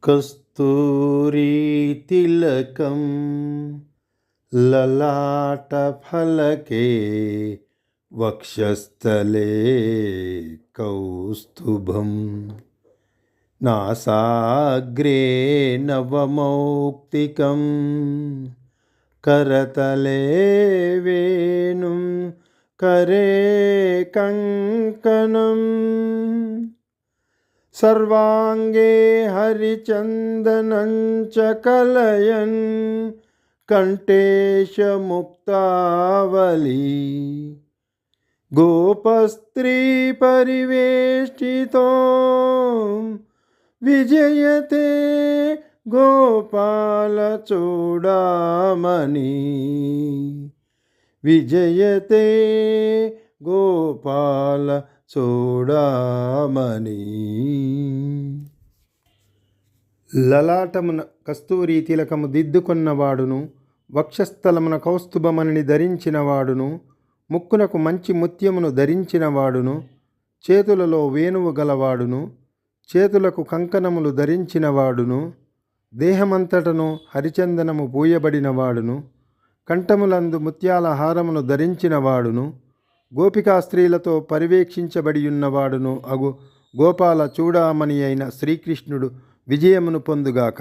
కస్తూరి తిలకం లలాటఫలకే వక్షస్థలే కౌస్తుభం నాసాగ్రే నవమౌక్తికం కరతలే వేణుం కరే కంకణం సర్వాంగే హరిచందనం చ కలయన్ కంఠేశముక్తావళి గోపస్త్రీ పరివేష్టితో విజయతే గోపాల చూడామణి విజయతే గోపాల చూడామణి. లలాటమున కస్తూరి తిలకము దిద్దుకొన్నవాడును, వక్షస్థలమున కౌస్తుభమణిని ధరించినవాడును, ముక్కునకు మంచి ముత్యమును ధరించినవాడును, చేతులలో వేణువు గలవాడును, చేతులకు కంకణములు ధరించినవాడును, దేహమంతటను హరిచందనము పూయబడినవాడును, కంఠములందు ముత్యాల హారమును ధరించినవాడును, గోపికా స్త్రీలతో పరివేక్షించబడియున్నవాడును అగు గోపాల చూడామణి అయిన శ్రీకృష్ణుడు విజయమును పొందుగాక.